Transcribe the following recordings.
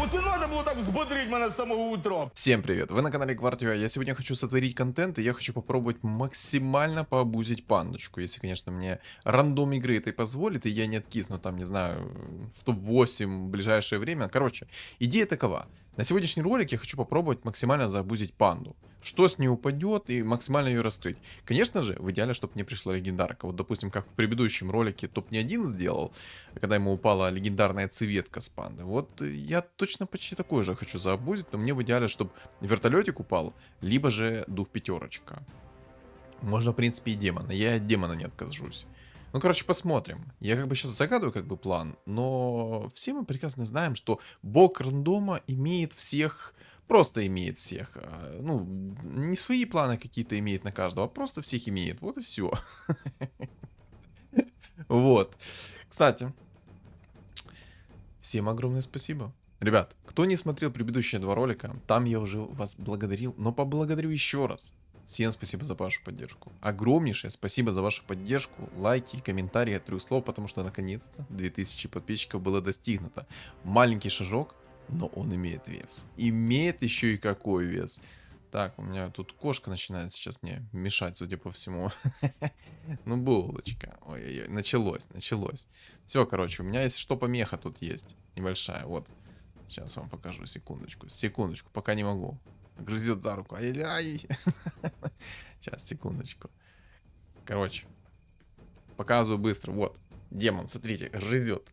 Оце надо було так взбодрить мене з самого утра. Всем привет, вы на канале Квартио. Я сегодня хочу сотворить контент, и я хочу попробовать максимально пообузить пандочку. Если, конечно, мне рандом игры это позволит, и я не откисну там, не знаю, в топ-8 в ближайшее время. Короче, идея такова. На сегодняшний ролик я хочу попробовать максимально заобузить панду. Что с нее упадет и максимально ее раскрыть. Конечно же, в идеале, чтобы мне пришла легендарка. Вот, допустим, как в предыдущем ролике топ не один сделал, когда ему упала легендарная цветка с панды. Вот я точно почти такой же хочу заобузить, но мне в идеале, чтобы вертолетик упал, либо же дух пятерочка. Можно, в принципе, и демона. Я от демона не откажусь. Ну, короче, посмотрим. Я как бы сейчас загадываю как бы план, но все мы прекрасно знаем, что бог рандома имеет всех, просто имеет всех. Ну, не свои планы какие-то имеет на каждого, а просто всех имеет. Вот и все. Вот. Кстати, всем огромное спасибо. Ребят, кто не смотрел предыдущие два ролика, там я уже вас благодарил, но поблагодарю еще раз. Всем спасибо за вашу поддержку. Огромнейшее спасибо за вашу поддержку, лайки, комментарии от 3 слов, потому что наконец-то 2000 подписчиков было достигнуто. Маленький шажок, но он имеет вес. Имеет еще и какой вес. Так, у меня тут кошка начинает сейчас мне мешать, судя по всему. Ну, булочка. Ой-ой-ой, началось. Все, короче, у меня, если что, помеха тут есть. Небольшая, вот. Сейчас вам покажу, секундочку, пока не могу. Грызет за руку. Ай-яй. Сейчас, секундочку. Короче, показываю быстро. Вот, демон, смотрите, грызет.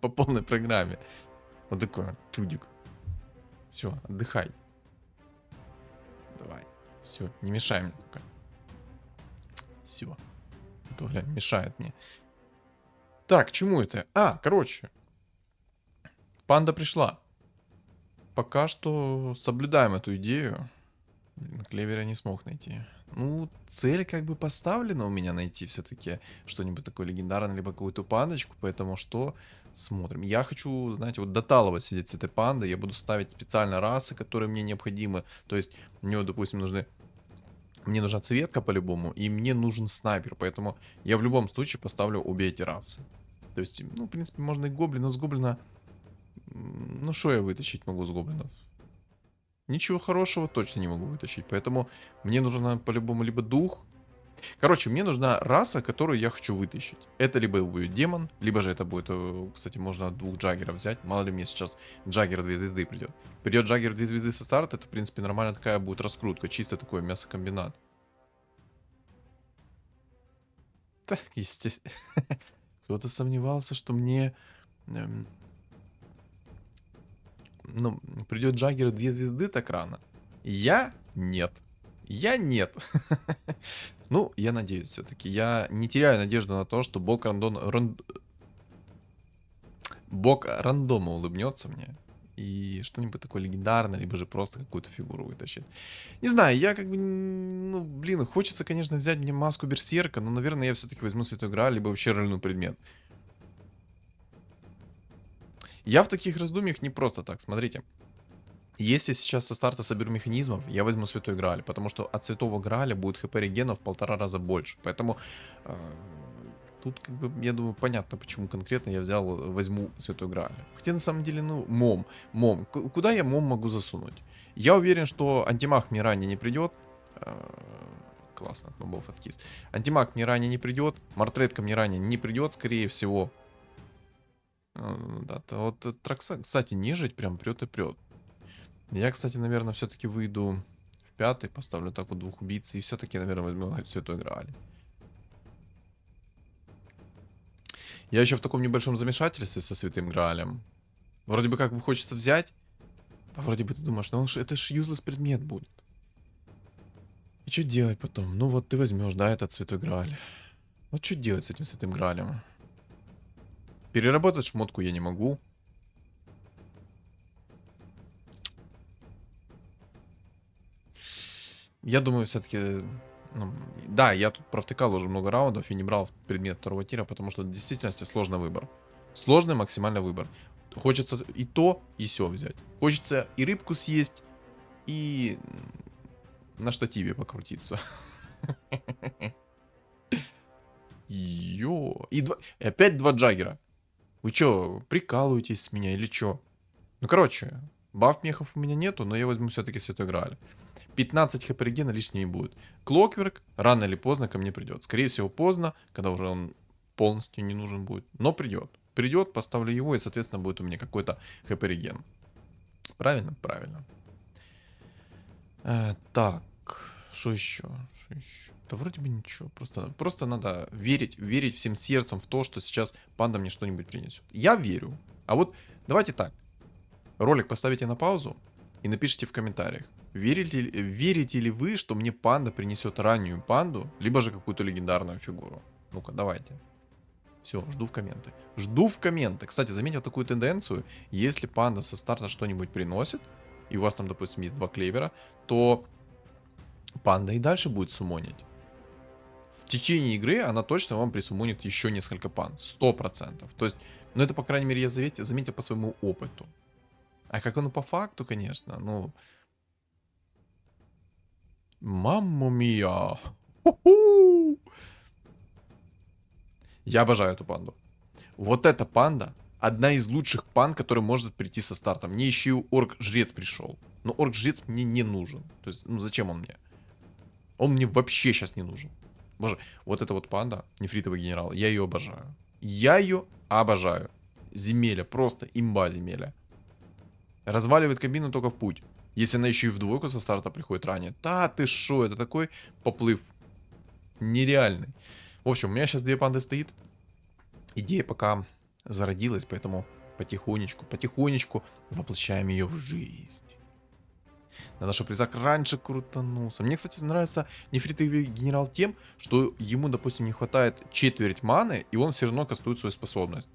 По полной программе. Вот такой вот чудик. Все, отдыхай. Давай. Все, не мешай мне только. Все. То, глянь, мешает мне. Так, к чему это? Короче. Панда пришла. Пока что соблюдаем эту идею. Блин, клевера не смог найти. Ну, цель как бы поставлена у меня найти все-таки что-нибудь такое легендарное, либо какую-то пандочку, поэтому что смотрим. Я хочу, знаете, вот до талого сидеть с этой пандой, я буду ставить специально расы, которые мне необходимы, то есть мне, вот, допустим, мне нужна цветка по-любому, и мне нужен снайпер, поэтому я в любом случае поставлю обе эти расы. То есть, ну, в принципе, можно и гоблина, с гоблина... Ну, что я вытащить могу с гоблинов? Ничего хорошего точно не могу вытащить. Поэтому мне нужен по-любому либо дух. Короче, мне нужна раса, которую я хочу вытащить. Это либо будет демон, либо же это будет... Кстати, можно 2 джаггеров взять. Мало ли мне сейчас джаггер 2 звезды придет. Придет джаггер 2 звезды со старта, это, в принципе, нормально такая будет раскрутка. Чисто такой мясокомбинат. Так, естественно. Кто-то сомневался, что мне... Ну, придет джаггер 2 звезды так рано. Я нет. Ну, я надеюсь все-таки. Я не теряю надежду на то, что бог рандома улыбнется мне. И что-нибудь такое легендарное, либо же просто какую-то фигуру вытащит. Не знаю, я как бы... Ну, блин, хочется, конечно, взять мне маску берсерка, но, наверное, я все-таки возьму Святой Грааль, либо вообще рольный предмет. Я в таких раздумьях не просто так, смотрите. Если сейчас со старта соберу механизмов, я возьму Святой Грааль, потому что от Святого Грааля будет хп регенов в 1,5 раза больше. Поэтому тут, как бы, я думаю, понятно, почему конкретно я возьму Святой Грааль. Хотя, на самом деле, ну, мом. Куда я мом могу засунуть? Я уверен, что антимаг мне ранее не придет. Классно, от мобов откис. Антимаг мне ранее не придет, мартретка мне ранее не придет, скорее всего. Да, вот Тракса, кстати, нежить прям прет и прет. Я, кстати, наверное, все-таки выйду в 5-й, поставлю так вот 2 убийц, и все-таки, наверное, возьму Святой Грааль. Я еще в таком небольшом замешательстве со Святым Граалем. Вроде бы как бы хочется взять, а вроде бы ты думаешь, ну это ж юзлесс предмет будет. И что делать потом? Ну вот ты возьмешь, да, этот Святой Грааль. Вот что делать с этим Святым Граалем? Переработать шмотку я не могу. Я думаю, все-таки... Ну, да, я тут провтыкал уже много раундов и не брал предмет 2-го тира, потому что в действительности сложный выбор. Сложный максимальный выбор. Хочется и то, и все взять. Хочется и рыбку съесть, и на штативе покрутиться. Йо. И опять 2 джаггера. Вы чё, прикалываетесь с меня или чё? Ну, короче, баф мехов у меня нету, но я возьму все-таки Святой Грааль. 15 хп регена лишнего не будет. Клокверк рано или поздно ко мне придет. Скорее всего, поздно, когда уже он полностью не нужен будет. Но придет. Придет, поставлю его, и, соответственно, будет у меня какой-то хп реген. Правильно? Правильно. Так, что еще? Что еще? Да вроде бы ничего. Просто надо верить всем сердцем в то, что сейчас панда мне что-нибудь принесет. Я верю. А вот давайте так. Ролик поставите на паузу и напишите в комментариях, верите ли вы, что мне панда принесет раннюю панду, либо же какую-то легендарную фигуру. Ну-ка, давайте. Все, жду в комменты. Жду в комменты. Кстати, заметил такую тенденцию. Если панда со старта что-нибудь приносит, и у вас там, допустим, есть 2 клевера, то панда и дальше будет суммонить. В течение игры она точно вам присуммонит еще несколько панд. 100%. То есть, ну это, по крайней мере, я заметил по своему опыту. А как оно по факту, конечно, ну... Мамма мия! Ху-ху! Я обожаю эту панду. Вот эта панда одна из лучших панд, которая может прийти со стартом. Мне еще и орк-жрец пришел. Но орк-жрец мне не нужен. То есть, ну зачем он мне? Он мне вообще сейчас не нужен. Боже, вот эта вот панда, нефритовый генерал, я ее обожаю. Я ее обожаю. Земеля, просто имба земеля. Разваливает кабину только в путь. Если она еще и в двойку со старта приходит ранее. Да ты шо, это такой поплыв нереальный. В общем, у меня сейчас 2 панды стоит. Идея пока зародилась, поэтому потихонечку воплощаем ее в жизнь. Надо, чтобы резак раньше крутанулся. Мне, кстати, нравится нефритовый генерал тем, что ему, допустим, не хватает четверть маны, и он все равно кастует свою способность.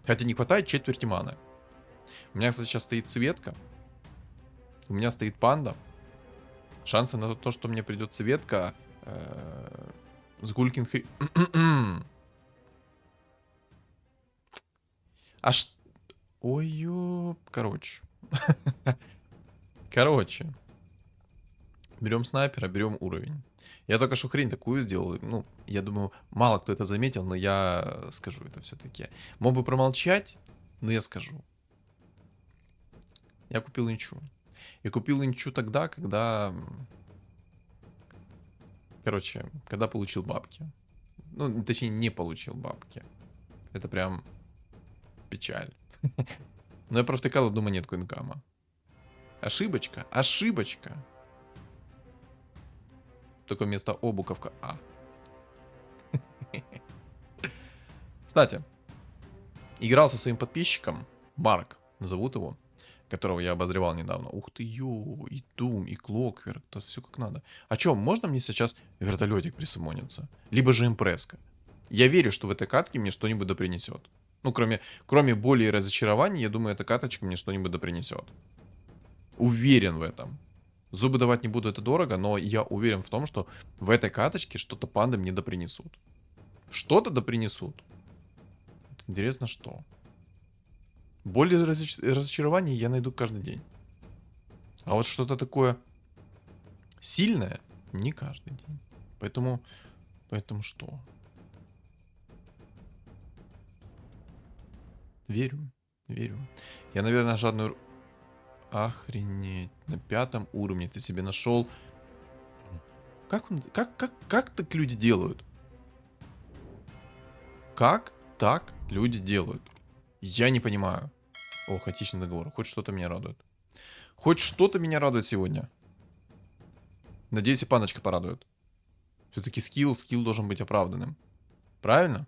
Хотя не хватает четверти маны. У меня, кстати, сейчас стоит Светка. У меня стоит панда. Шансы на то, что мне придет Светка с Гулькин Хри... Аж... Ой, ёп... Короче. Короче. Берем снайпера, берем уровень. Я только что хрень такую сделал. Ну, я думаю, мало кто это заметил, но я скажу это все-таки. Мог бы промолчать, но я скажу. Я купил инчу. И купил инчу тогда, когда... Короче, когда получил бабки. Ну, точнее, не получил бабки. Это прям печаль. Но я провтыкал одну монетку инкама. Ошибочка, ошибочка. Такое место О, буковка А. Кстати, играл со своим подписчиком, Марк, зовут его, которого я обозревал недавно. Ух ты, ё, и Doom, и Clockwork, то все как надо. А чё, можно мне сейчас вертолетик присамониться? Либо же импреска? Я верю, что в этой катке мне что-нибудь допринесет. Ну, кроме боли и разочарований, я думаю, эта каточка мне что-нибудь допринесет. Уверен в этом. Зубы давать не буду, это дорого, но я уверен в том, что в этой каточке что-то панды мне допринесут. Что-то допринесут. Интересно, что? Боль и разочарование я найду каждый день. А вот что-то такое сильное не каждый день. Поэтому что? Верю. Я, наверное, жадную... Охренеть. На 5 уровне ты себе нашел. Как так люди делают? Как так люди делают? Я не понимаю. О, хаотичный договор. Хоть что-то меня радует. Хоть что-то меня радует сегодня. Надеюсь, и паночка порадует. Все-таки скилл должен быть оправданным. Правильно?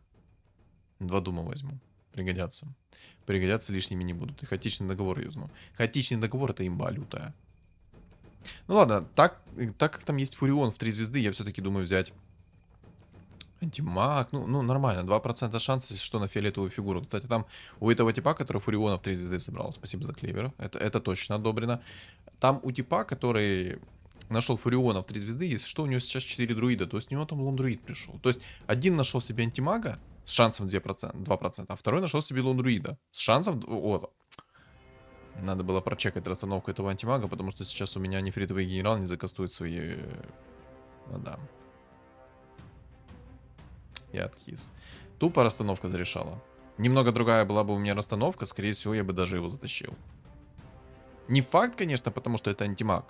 2 дума возьму. Пригодятся. Пригодятся, лишними не будут. И хаотичный договор юзну. Хаотичный договор — это имба лютая. Ну ладно, так как там есть Фурион в 3 звезды, я все-таки думаю взять антимаг. Ну нормально, 2% шанса, что на фиолетовую фигуру. Кстати, там у этого типа, который Фуриона в 3 звезды собрал, спасибо за клевер, это точно одобрено. Там у типа, который нашел Фуриона в 3 звезды, если что, у него сейчас 4 друида, то есть у него там лондруид пришел. То есть один нашел себе антимага с шансом 2%, а второй нашел себе лондруида с шансом... Вот. Надо было прочекать расстановку этого антимага, потому что сейчас у меня нефритовый генерал не закастует свои... Ну да. Я откис. Тупо расстановка зарешала. Немного другая была бы у меня расстановка, скорее всего, я бы даже его затащил. Не факт, конечно, потому что это антимаг.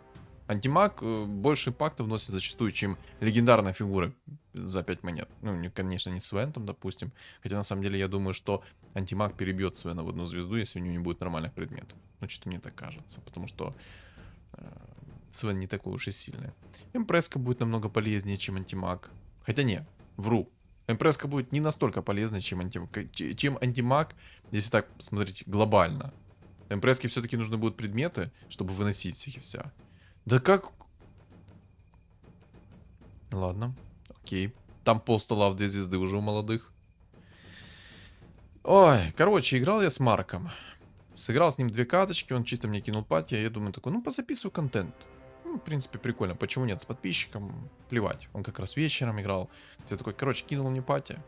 Антимаг больше импакта вносит зачастую, чем легендарная фигура за 5 монет. Ну, конечно, не Свен там, допустим. Хотя, на самом деле, я думаю, что антимаг перебьет Свена в одну звезду, если у него не будет нормальных предметов. Ну, что-то мне так кажется. Потому что Свен не такой уж и сильный. Импресска будет намного полезнее, чем антимаг. Хотя не, вру. Импресска будет не настолько полезной, чем антимаг, если так смотреть глобально. Импреске все-таки нужны будут предметы, чтобы выносить всех и вся. Да как... Ладно, окей. Там пол стола в 2 звезды уже у молодых. Ой, короче, играл я с Марком. Сыграл с ним 2 каточки, он чисто мне кинул пати, а я думаю такой, ну позаписываю контент. Ну, в принципе, прикольно. Почему нет? С подписчиком плевать. Он как раз вечером играл. Все такое, короче, кинул мне пати.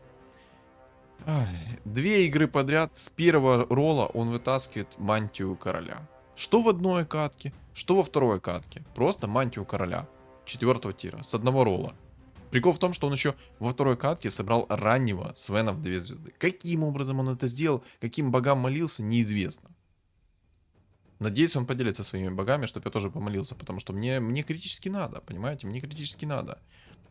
Ай, 2 игры подряд. С первого ролла он вытаскивает мантию короля. Что в одной катке, что во второй катке. Просто мантию короля. 4-го тира. С одного ролла. Прикол в том, что он еще во второй катке собрал раннего Свена в 2 звезды. Каким образом он это сделал, каким богам молился, неизвестно. Надеюсь, он поделится своими богами, чтобы я тоже помолился, потому что мне критически надо, понимаете? Мне критически надо.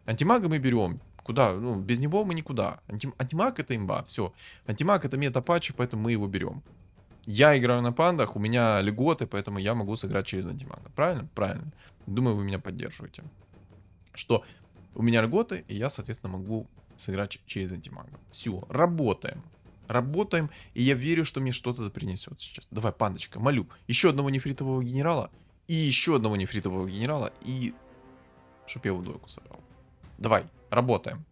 Антимага мы берем. Куда? Ну, без него мы никуда. Антимаг это имба, все. Антимаг это мета-патчи, поэтому мы его берем. Я играю на пандах, у меня льготы, поэтому я могу сыграть через антимага. Правильно? Правильно. Думаю, вы меня поддерживаете. Что у меня льготы, и я, соответственно, могу сыграть через антимага. Все, работаем. Работаем, и я верю, что мне что-то принесет сейчас. Давай, пандочка, молю. Еще одного нефритового генерала, и еще одного нефритового генерала, и... Чтоб я его двойку собрал. Давай, работаем.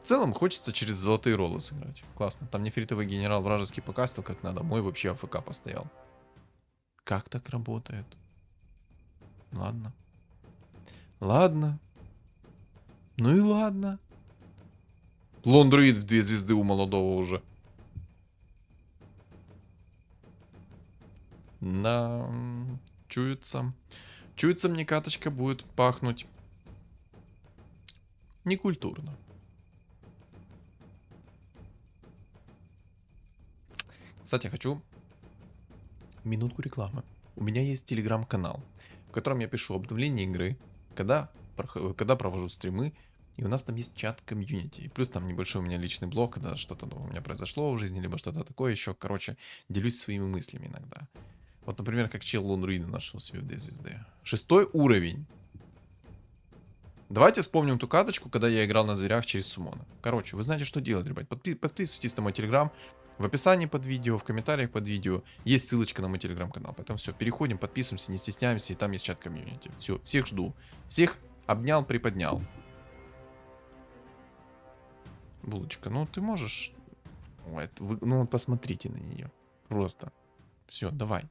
В целом, хочется через золотые роллы сыграть. Классно. Там нефритовый генерал вражеский покастил как надо. Мой вообще АФК постоял. Как так работает? Ладно. Ладно. Ну и ладно. Лондруид в 2 звезды у молодого уже. Да, чуется. Чуется, мне каточка будет пахнуть некультурно. Кстати, я хочу минутку рекламы. У меня есть телеграм-канал, в котором я пишу обновление игры, когда провожу стримы, и у нас там есть чат комьюнити. И плюс там небольшой у меня личный блог, когда что-то у меня произошло в жизни, либо что-то такое еще. Короче, делюсь своими мыслями иногда. Вот, например, как чел Лонруида нашел себе в 2 звезды. 6-й уровень. Давайте вспомним ту каточку, когда я играл на зверях через суммона. Короче, вы знаете, что делать, ребят. Подписывайтесь на мой телеграм. В описании под видео, в комментариях под видео есть ссылочка на мой телеграм-канал. Поэтому все, переходим, подписываемся, не стесняемся, и там есть чат комьюнити. Все, всех жду. Всех обнял, приподнял. Булочка, ну ты можешь... Ой, ну посмотрите на нее. Просто. Все, давай.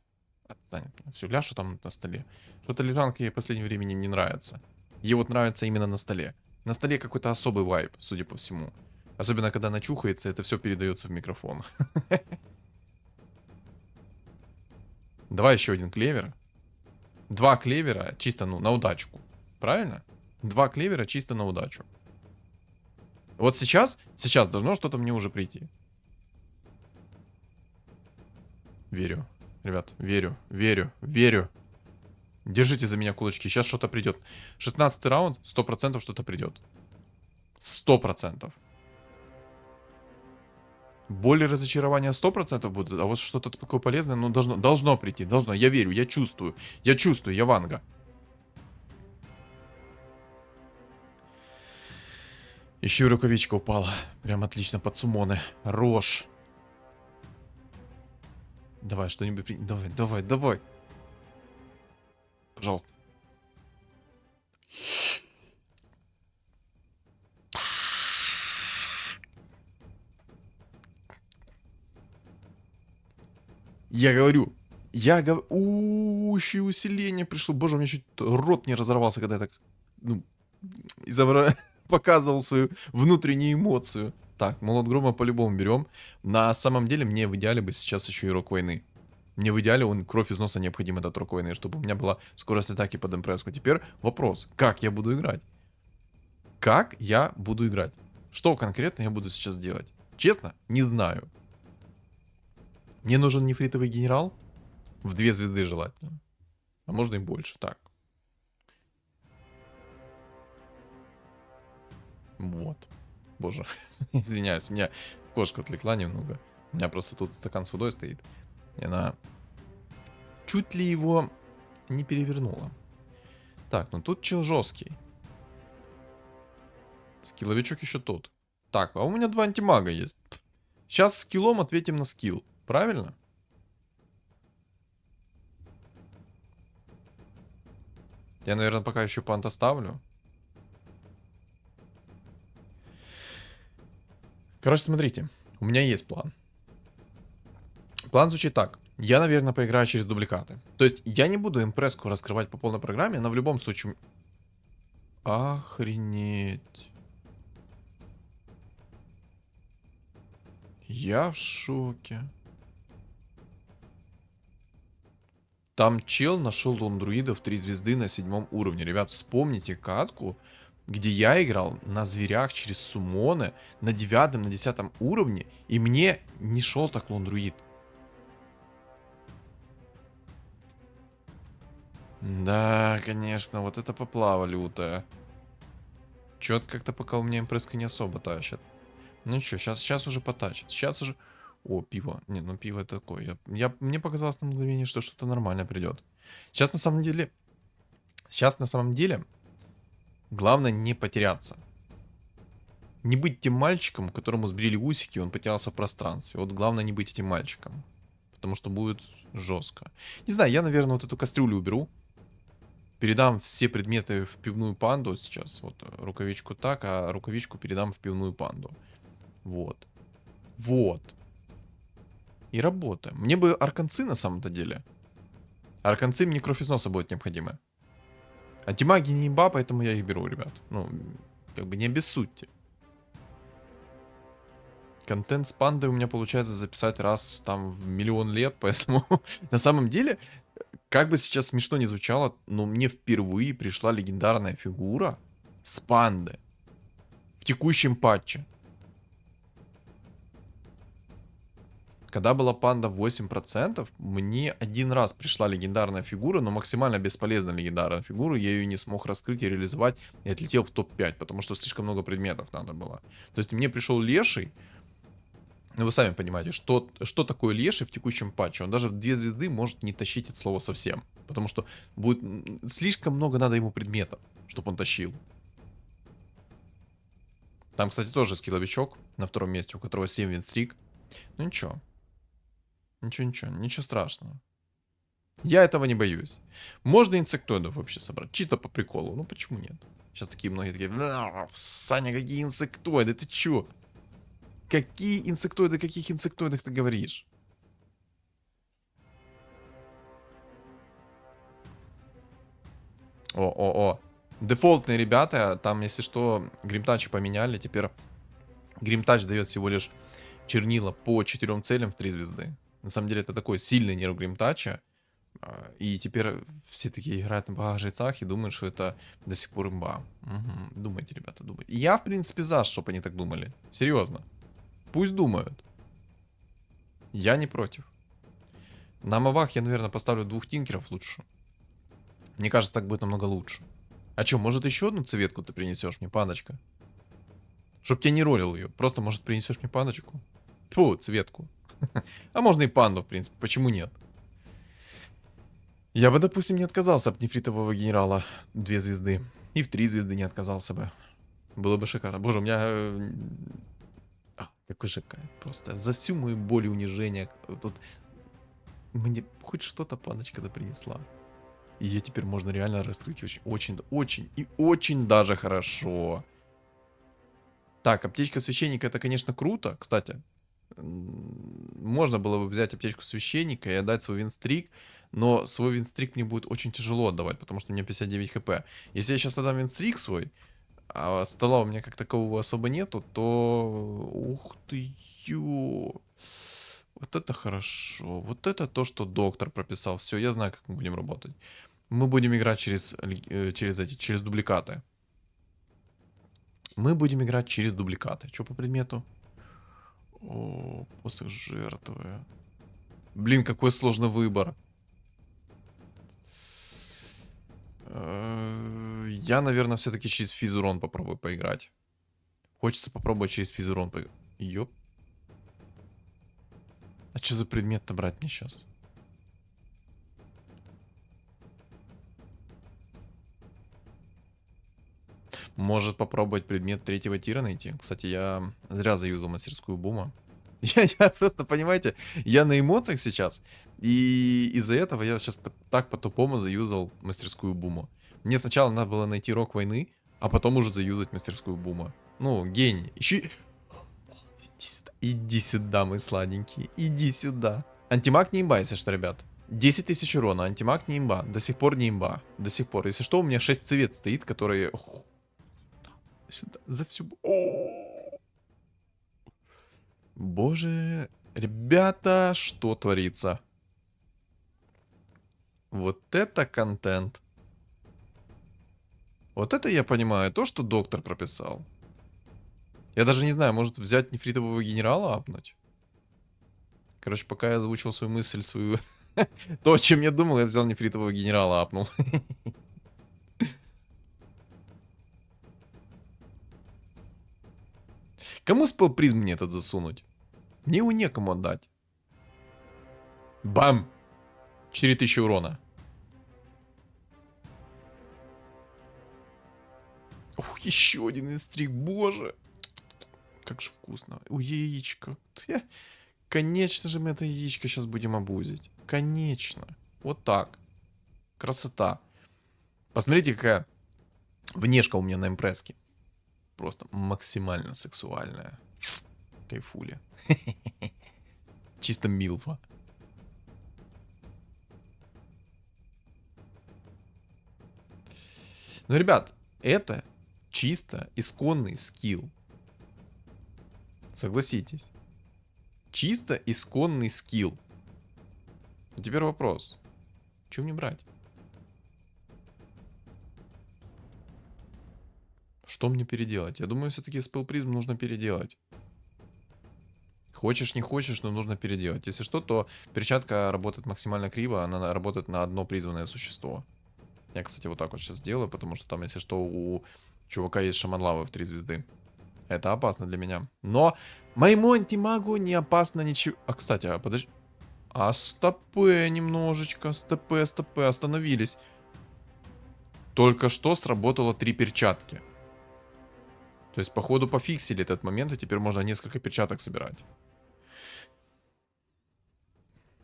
Отстань. Все, ляжу там на столе. Что-то лежанка ей в последнее время не нравится. Ей вот нравится именно на столе. На столе какой-то особый вайб, судя по всему. Особенно, когда она чухается, это все передается в микрофон. Давай еще один клевер. 2 клевера чисто, ну, на удачку. Правильно? 2 клевера чисто на удачу. Вот сейчас должно что-то мне уже прийти. Верю. Ребят, верю. Держите за меня кулачки. Сейчас что-то придет. 16-й раунд, 100% что-то придет. 100%. Боль и разочарование 100% будут, а вот что-то такое полезное, ну, должно прийти, должно. Я верю, я чувствую, я Ванга. Еще и рукавичка упала. Прям отлично, под сумоны. Рожь. Давай, что-нибудь давай. Пожалуйста. Я говорю. Еще усиление пришло. Боже, у меня чуть рот не разорвался, когда я так, ну, показывал свою внутреннюю эмоцию. Так, молот грома по-любому берем. На самом деле, мне в идеале бы сейчас еще и рок войны. Мне в идеале кровь из носа необходим этот рок войны, чтобы у меня была скорость атаки под импресску. Теперь вопрос, как я буду играть? Как я буду играть? Что конкретно я буду сейчас делать? Честно, не знаю. Мне нужен нефритовый генерал. В 2 звезды желательно. А можно и больше. Так. Вот. Боже. Извиняюсь, у меня кошка отвлекла немного. У меня просто тут стакан с водой стоит. И она чуть ли его не перевернула. Так, ну тут чел жесткий. Скилловичок еще тот. Так, а у меня 2 антимага есть. Сейчас скиллом ответим на скилл. Правильно? Я, наверное, пока еще панта ставлю. Короче, смотрите. У меня есть план. План звучит так. Я, наверное, поиграю через дубликаты. То есть я не буду импресску раскрывать по полной программе, но в любом случае... Охренеть. Я в шоке. Там чел нашел лондруидов 3 звезды на 7 уровне. Ребят, вспомните катку, где я играл на зверях через суммоны на 9, на 10 уровне, и мне не шел так лондруид. Да, конечно, вот это поплава лютая. Чё-то как-то пока у меня импресска не особо тащит. Ну чё, сейчас уже потащит. Сейчас уже... О, пиво. Не, ну пиво такое. Мне показалось на мгновение, что что-то нормально придет. Сейчас на самом деле... Главное не потеряться. Не быть тем мальчиком, которому сбрили усики, и он потерялся в пространстве. Вот главное не быть этим мальчиком. Потому что будет жестко. Не знаю, я, наверное, вот эту кастрюлю уберу. Передам все предметы в пивную панду сейчас. Вот рукавичку так, а рукавичку передам в пивную панду. Вот. Вот. И работаем. Мне бы арканцы на самом-то деле. Арканцы мне кровь из носа будет необходимы. Антимаги не имба, поэтому я их беру, ребят. Ну, как бы не обессудьте. Контент с пандой у меня получается записать раз там в миллион лет, поэтому на самом деле, как бы сейчас смешно не звучало, но мне впервые пришла легендарная фигура с панды в текущем патче. Когда была панда 8%, мне один раз пришла легендарная фигура, но максимально бесполезная легендарная фигура. Я ее не смог раскрыть и реализовать, и отлетел в топ-5, потому что слишком много предметов надо было. То есть мне пришел леший. Ну, вы сами понимаете, что такое леший в текущем патче. Он даже в 2 звезды может не тащить это слово совсем. Потому что будет слишком много надо ему предметов, чтобы он тащил. Там, кстати, тоже скилловичок на 2-м месте, у которого 7 винстрик. Ну ничего. Ничего страшного. Я этого не боюсь. Можно инсектоидов вообще собрать. Чисто по приколу. Ну почему нет? Сейчас такие многие такие: Саня, какие инсектоиды? Ты чё? Какие инсектоиды? Каких инсектоидах ты говоришь? О. Дефолтные ребята. Там, если что, гримтачи поменяли. Теперь гримтач дает всего лишь чернила по 4 целям в 3 звезды. На самом деле это такой сильный нерв гримтача. И теперь все такие играют на бога-жрецах и думают, что это до сих пор имба. Угу. Думайте, ребята, думайте. И я, в принципе, за, чтобы они так думали. Серьезно. Пусть думают. Я не против. На мобах я, наверное, поставлю 2 тинкеров лучше. Мне кажется, так будет намного лучше. А что, может еще одну цветку ты принесешь мне, пандочка? Чтоб я не ролил ее. Просто, может, принесешь мне пандочку? Фу, цветку. А можно и панду, в принципе. Почему нет? Я бы, допустим, не отказался от нефритового генерала 2 звезды. И в 3 звезды не отказался бы. Было бы шикарно. Боже, у меня... какой же кайф. Просто за всю мою боль и унижение. Тут мне хоть что-то паночка да принесла. И ее теперь можно реально раскрыть очень даже хорошо. Так, аптечка священника — это, конечно, круто. Кстати, можно было бы взять аптечку священника и отдать свой винстрик, но свой винстрик мне будет очень тяжело отдавать, потому что у меня 59 хп. Если я сейчас отдам винстрик свой, а стола у меня как такового особо нету, то... Ух ты, ё! Вот это хорошо. Вот это то, что доктор прописал. Все, я знаю, как мы будем работать. Мы будем играть через дубликаты. Мы будем играть через дубликаты. Что по предмету? О, посох жертвы. Блин, какой сложный выбор. Я, наверное, все-таки через физурон попробую поиграть. Хочется попробовать через физурон поиграть. Ёп. А что за предмет-то брать мне сейчас? Может попробовать предмет третьего тира найти. Кстати, я зря заюзал мастерскую бума. Я просто, понимаете, я на эмоциях сейчас. И из-за этого я сейчас так по-тупому заюзал мастерскую буму. Мне сначала надо было найти рок войны, а потом уже заюзать мастерскую бума. Ну, гений. Иди сюда. Иди сюда, мой сладенький. Иди сюда. Антимаг не имба, если что, ребят. 10 тысяч урона. Антимаг не имба. До сих пор не имба. До сих пор. Если что, у меня 6 цвет стоит, которые... Сюда. За всю... Боже, ребята, что творится? Вот это контент. Вот это я понимаю, то, что доктор прописал. Я даже не знаю, может взять нефритового генерала апнуть? Короче, пока я озвучил свою мысль, свою... То, о чем я думал, я взял нефритового генерала апнул. Кому спел призм мне этот засунуть? Мне его некому отдать. Бам! 4000 урона. Ух, еще один инстриг, боже. Как же вкусно. У яичко. Конечно же мы это яичко сейчас будем обузить. Конечно. Вот так. Красота. Посмотрите, какая внешка у меня на импреске. Просто максимально сексуальная. Кайфули. Чисто милфа. Ну, ребят, это чисто исконный скилл. Согласитесь. Чисто исконный скилл. А теперь вопрос. Чего мне брать? Что мне переделать? Я думаю, все-таки спел призм нужно переделать. Хочешь, не хочешь, но нужно переделать. Если что, то перчатка работает максимально криво. Она работает на одно призванное существо. Я, кстати, вот так вот сейчас сделаю, потому что там, если что, у чувака есть шаман лавы в 3 звезды. Это опасно для меня. Но моему антимагу не опасно ничего. А, кстати, а подожди. А стопы немножечко. Стопы, остановились. Только что сработало 3 перчатки. То есть, походу, пофиксили этот момент, и теперь можно несколько перчаток собирать.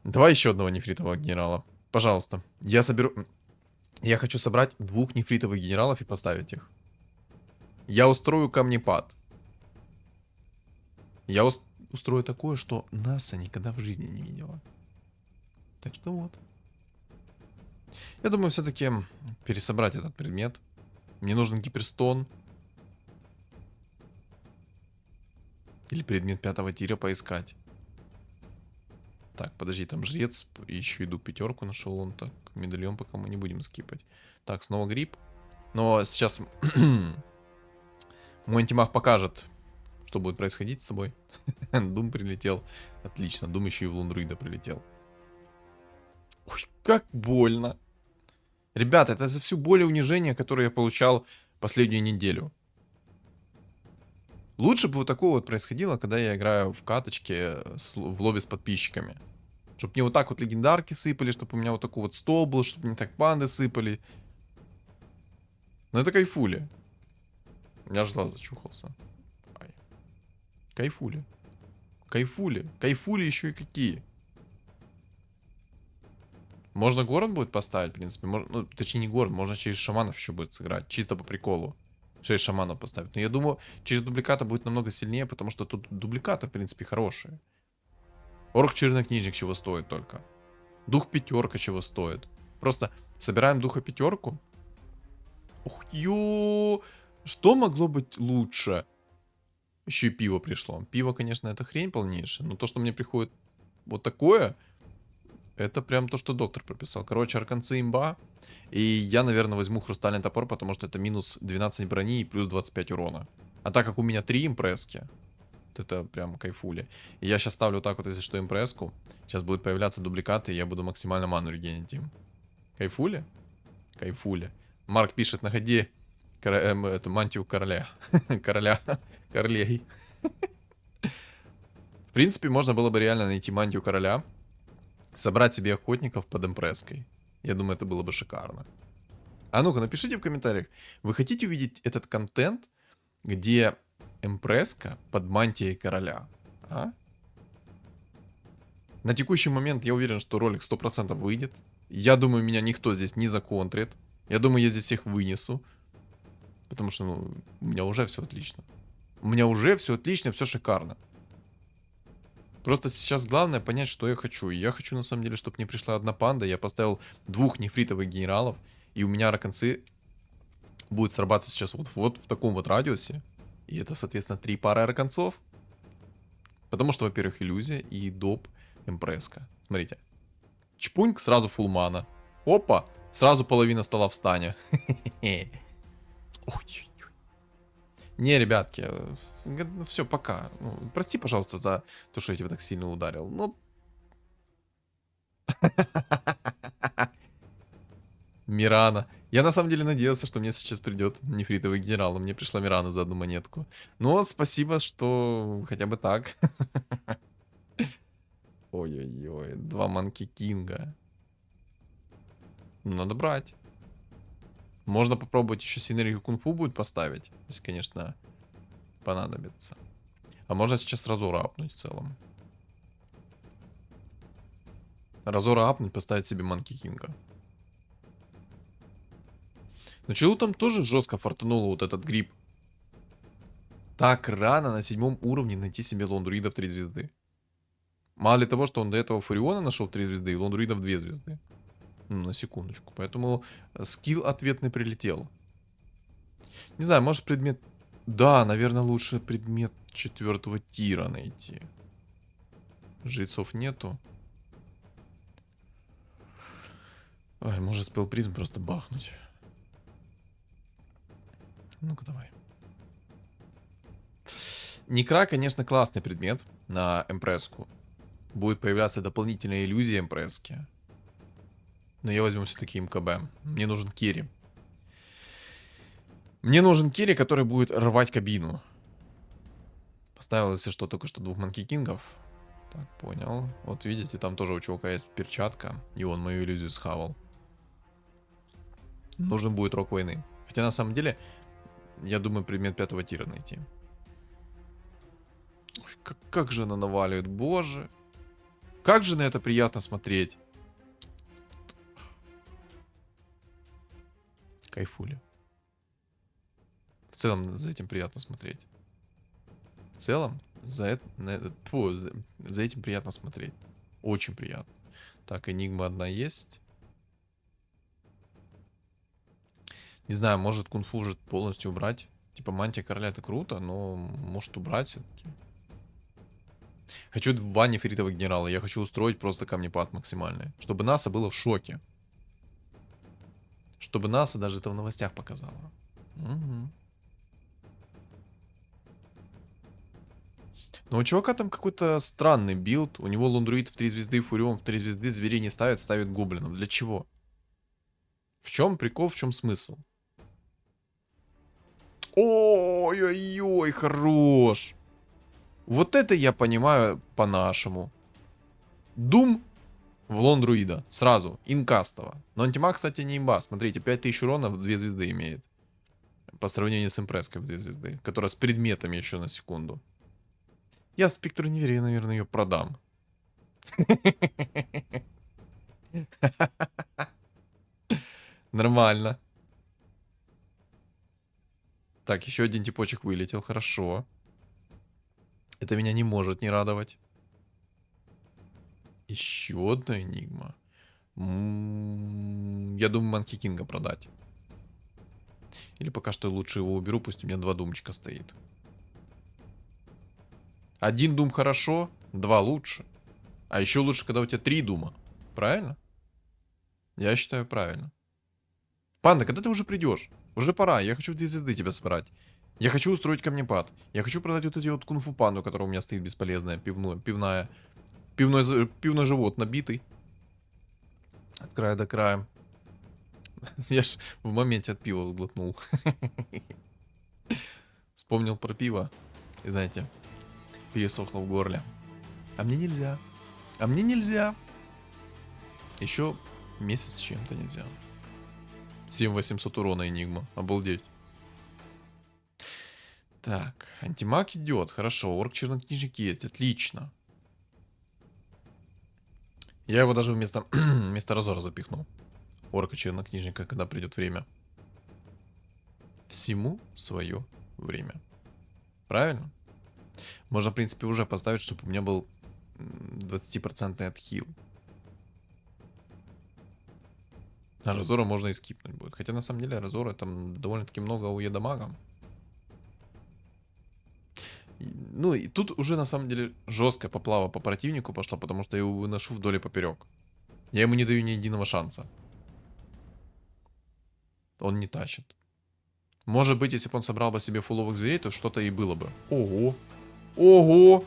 Давай еще одного нефритового генерала. Пожалуйста. Я соберу... Я хочу собрать 2 нефритовых генералов и поставить их. Я устрою камнепад. Я устрою такое, что НАСА никогда в жизни не видела. Так что вот. Я думаю, все-таки пересобрать этот предмет. Мне нужен гиперстон. Или предмет 5-го тира поискать. Так, подожди, там жрец. Еще иду 5 нашел он. Так, медальон пока мы не будем скипать. Так, снова гриб. Но сейчас мой антимаг покажет, что будет происходить с тобой. Дум прилетел. Отлично, Дум еще и в Лундруида прилетел. Ой, как больно. Ребята, это за всю боль и унижение, которое я получал последнюю неделю. Лучше бы вот такое вот происходило, когда я играю в каточке в лобби с подписчиками. Чтобы мне вот так вот легендарки сыпали, чтобы у меня вот такой вот стол был, чтобы мне так панды сыпали. Но это кайфули. У меня аж глаз зачухался. Ай. Кайфули. Кайфули. Кайфули еще и какие. Можно город будет поставить, в принципе. Ну, точнее, не город, можно через шаманов еще будет сыграть. Чисто по приколу. 6 шаманов поставить. Но я думаю, через дубликата будет намного сильнее, потому что тут дубликаты, в принципе, хорошие. Орк чернокнижник чего стоит только. Дух 5 чего стоит. Просто собираем духа 5. Ух, ё! Что могло быть лучше? Еще и пиво пришло. Пиво, конечно, это хрень полнейшая. Но то, что мне приходит вот такое, это прям то, что доктор прописал. Короче, арканцы имба. И я, наверное, возьму хрустальный топор, потому что это минус 12 брони и плюс 25 урона. А так как у меня 3 импрески, Вот это прям кайфули. И я сейчас ставлю вот так вот, если что, импресску. Сейчас будут появляться дубликаты, и я буду максимально ману регенить им. Кайфули? Кайфули. Марк пишет, находи эту мантию короля. Короля. Королей. В принципе, можно было бы реально найти мантию короля, собрать себе охотников под импресской. Я думаю, это было бы шикарно. А ну-ка, напишите в комментариях, вы хотите увидеть этот контент, где импресска под мантией короля? А? На текущий момент я уверен, что ролик 100% выйдет. Я думаю, меня никто здесь не законтрит. Я думаю, я здесь всех вынесу. Потому что, ну, у меня уже все отлично. У меня уже все отлично, все шикарно. Просто сейчас главное понять, что я хочу. И я хочу, на самом деле, чтобы мне пришла одна панда. Я поставил 2 нефритовых генералов. И у меня арканцы будут срабатывать сейчас вот в таком вот радиусе. И это, соответственно, 3 пары арканцов. Потому что, во-первых, иллюзия и доп. Импресска. Смотрите. Чпуньк, сразу фулл мана. Опа! Сразу половина стола в стане. Не, ребятки, ну все, пока. Ну, прости, пожалуйста, за то, что я тебя так сильно ударил. Ну... Мирана. Я на самом деле надеялся, что мне сейчас придет нефритовый генерал, но мне пришла Мирана за одну монетку. Но спасибо, что хотя бы так. Ой-ой-ой, 2 Манки Кинга. Надо брать. Можно попробовать еще синергию кунг-фу будет поставить, если, конечно, понадобится. А можно сейчас Разора апнуть в целом. Разора апнуть, поставить себе Манки Кинга. Но челу там тоже жестко фартануло вот этот гриб. Так рано на 7 уровне найти себе лондруидов 3 звезды. Мало ли того, что он до этого Фуриона нашел 3 звезды и лондруидов 2 звезды. Ну, на секундочку. Поэтому скилл ответный прилетел. Не знаю, может предмет... Да, наверное, лучше предмет 4-го тира найти. Жрецов нету. Ой, может спел призм просто бахнуть. Ну-ка давай. Некра, конечно, классный предмет на импресску. Будет появляться дополнительная иллюзия импресски. Но я возьму все-таки МКБ. Мне нужен керри. Мне нужен керри, который будет рвать кабину. Поставил, если что, только что 2 Манки Кингов. Так, понял. Вот видите, там тоже у чувака есть перчатка. И он мою иллюзию схавал. Нужен будет рок войны. Хотя на самом деле, я думаю, предмет 5-го тира найти. Ой, как же она наваливает, боже. Как же на это приятно смотреть. Кайфули. В целом за этим приятно смотреть. В целом за этим приятно смотреть. Очень приятно. Так, энигма одна есть. Не знаю, может кунг-фу уже полностью убрать. Типа мантия короля это круто, но может убрать все-таки. Хочу 2 нефритовых генерала. Я хочу устроить просто камнепад максимальный. Чтобы НАСА было в шоке. Чтобы НАСА даже это в новостях показала. Угу. Но у чувака там какой-то странный билд. У него лондруид в 3 звезды, фурион в 3 звезды, зверей не ставит, ставит гоблинов. Для чего? В чем прикол, в чем смысл? Ой-ой-ой, хорош. Вот это я понимаю по-нашему. Дум в лондруида. Сразу. Инкастово. Но антимаг, кстати, не имба. Смотрите, 5000 урона в 2 звезды имеет. По сравнению с импресской в 2 звезды. Которая с предметами еще на секунду. Я Спектру не верю, я, наверное, ее продам. Нормально. Так, еще один типочек вылетел, хорошо. Это меня не может не радовать. Еще одна энигма. Я думаю, Манки Кинга продать. Или пока что лучше его уберу, пусть у меня 2 думчика стоит. 1 дум хорошо, 2 лучше. А еще лучше, когда у тебя 3 дума. Правильно? Я считаю, правильно. Панда, когда ты уже придешь? Уже пора, я хочу 2 звезды тебя собрать. Я хочу устроить камнепад. Я хочу продать вот эти вот кунг-фу панду, которая у меня стоит бесполезная, пивной живот набитый. От края до края. Я ж в моменте от пива глотнул. Вспомнил про пиво. И знаете, пересохло в горле. А мне нельзя. А мне нельзя. Еще месяц с чем-то нельзя. 7800 урона Энигма. Обалдеть. Так, антимаг идет. Хорошо, орк-чернокнижник есть. Отлично. Я его даже вместо Разора запихнул. Орка-чернокнижника, когда придет время. Всему свое время. Правильно? Можно, в принципе, уже поставить, чтобы у меня был 20% отхил. А Разора можно и скипнуть будет. Хотя, на самом деле, Разора там довольно-таки много у Едамага. Ну, и тут уже, на самом деле, жесткая поплава по противнику пошла, потому что я его выношу вдоль и поперек. Я ему не даю ни единого шанса. Он не тащит. Может быть, если бы он собрал бы себе фуловых зверей, то что-то и было бы. Ого! Ого!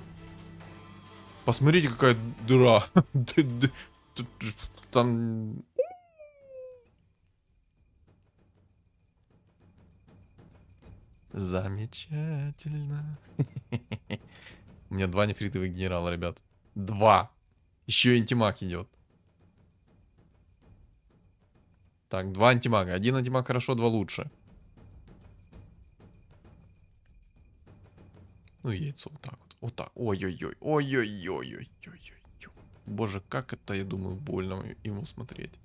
Посмотрите, какая дыра. Там... Замечательно. У меня 2 нефритовых генерала, ребят. 2. Еще и антимаг идет. Так, 2 антимага. 1 антимаг хорошо, 2 лучше. Ну, яйцо вот так вот. Вот так. Ой-ой-ой. Ой-ой-ой-ой-ой-ой. Боже, как это, я думаю, больно ему смотреть.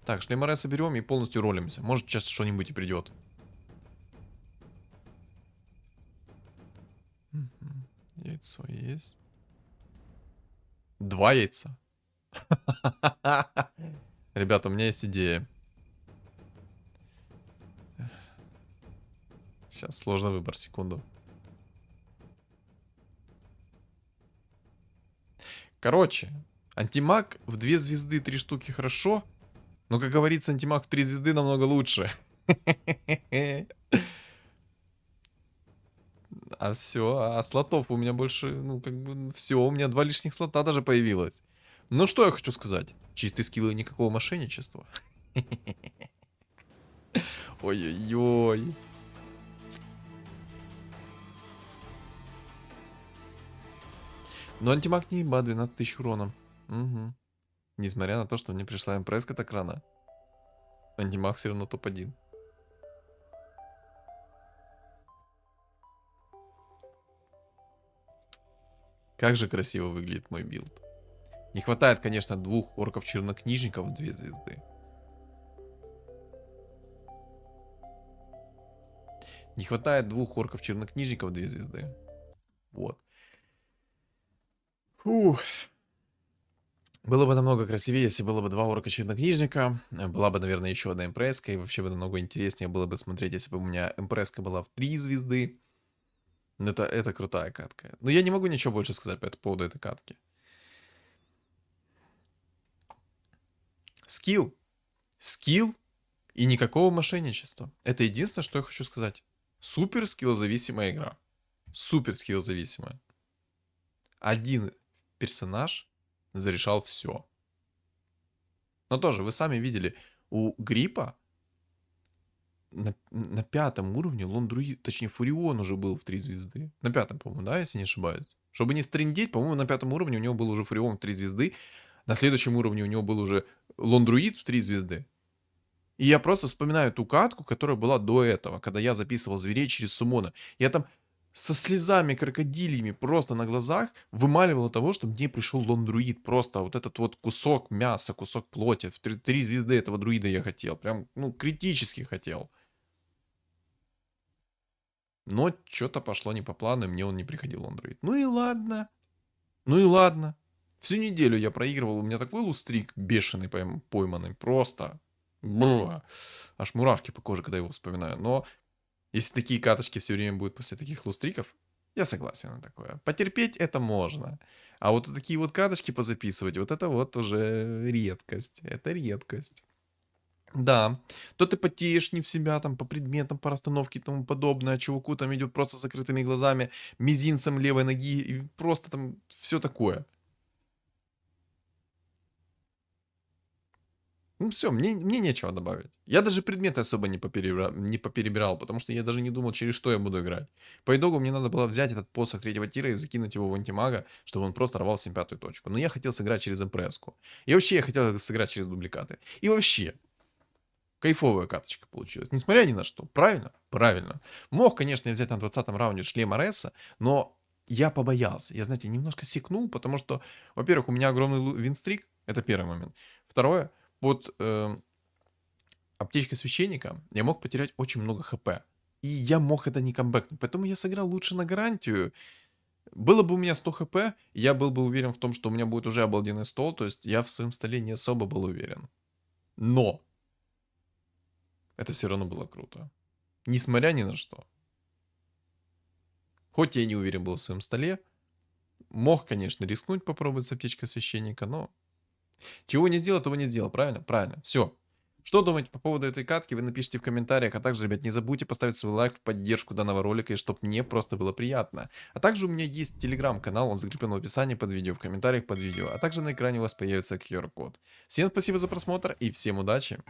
Так, шлемаре соберем и полностью ролимся. Может, сейчас что-нибудь и придет. Яйцо есть. 2 яйца. Ребята, у меня есть идея. Сейчас сложный выбор, секунду. Короче, антимаг в 2 звезды 3 штуки хорошо. Но, как говорится, антимаг в 3 звезды намного лучше. А все, а слотов у меня больше, ну, как бы, все, у меня 2 лишних слота даже появилось. Ну, что я хочу сказать? Чистый скилл и никакого мошенничества. Ой-ой-ой. Но антимаг не еба, 12 тысяч урона. Угу. Несмотря на то, что мне пришла МПС-ка так рано. Антимаг все равно топ-1. Как же красиво выглядит мой билд. Не хватает, конечно, 2 орков-чернокнижников в 2 звезды. Не хватает 2 орков-чернокнижников в 2 звезды. Вот. Фух. Было бы намного красивее, если было бы 2 орка-чернокнижника. Была бы, наверное, еще одна МПС-ка. И вообще бы намного интереснее было бы смотреть, если бы у меня МПС-ка была в 3 звезды. Это крутая катка. Но я не могу ничего больше сказать по поводу этой катки. Скилл. Скилл и никакого мошенничества. Это единственное, что я хочу сказать. Супер скиллозависимая игра. Супер скиллозависимая. Один персонаж зарешал все. Но тоже, вы сами видели, у Гриппа на 5-м уровне Лондруид, точнее Фурион уже был в 3 звезды. На 5-м, по-моему, да, если не ошибаюсь. Чтобы не стрендеть, по-моему, на 5-м уровне у него был уже Фурион в 3 звезды. На следующем уровне у него был уже Лондруид в 3 звезды. И я просто вспоминаю ту катку, которая была до этого, когда я записывал зверей через суммона. Я там со слезами крокодильями просто на глазах вымаливал от того, что мне пришел лондруид. Просто вот этот вот кусок мяса, кусок плоти. В 3 звезды этого друида я хотел. Прям, ну, критически хотел. Но что-то пошло не по плану, и мне он не приходил, лондруид. Ну и ладно. Ну и ладно. Всю неделю я проигрывал. У меня такой лустрик бешеный пойманный. Просто. Бруа. Аж мурашки по коже, когда его вспоминаю. Но если такие каточки все время будут после таких лустриков, я согласен на такое. Потерпеть это можно. А вот такие вот каточки позаписывать, вот это вот уже редкость. Это редкость. Да, то ты потеешь не в себя там по предметам, по расстановке и тому подобное, а чуваку там идет просто с закрытыми глазами, мизинцем левой ноги и просто там все такое. Ну все, мне нечего добавить. Я даже предметы особо не поперебирал, потому что я даже не думал, через что я буду играть. По итогу мне надо было взять этот посох третьего тира и закинуть его в антимага, чтобы он просто рвал 7-5 точку. Но я хотел сыграть через импресску. И вообще я хотел сыграть через дубликаты. И вообще, кайфовая каточка получилась. Несмотря ни на что. Правильно? Правильно. Мог, конечно, я взять на 20-м раунде шлем Ареса, но я побоялся. Я, знаете, немножко секнул, потому что, во-первых, у меня огромный винстрик. Это первый момент. Второе, под аптечкой священника я мог потерять очень много хп. И я мог это не камбэкнуть. Поэтому я сыграл лучше на гарантию. Было бы у меня 100 хп, я был бы уверен в том, что у меня будет уже обалденный стол. То есть я в своем столе не особо был уверен. Но это все равно было круто. Несмотря ни на что. Хоть я и не уверен был в своем столе, мог, конечно, рискнуть попробовать с аптечкой священника, но чего не сделал, того не сделал, правильно? Правильно. Все. Что думаете по поводу этой катки, вы напишите в комментариях. А также, ребят, не забудьте поставить свой лайк в поддержку данного ролика, и чтобы мне просто было приятно. А также у меня есть телеграм-канал, он закреплен в описании под видео, в комментариях под видео. А также на экране у вас появится QR-код. Всем спасибо за просмотр и всем удачи!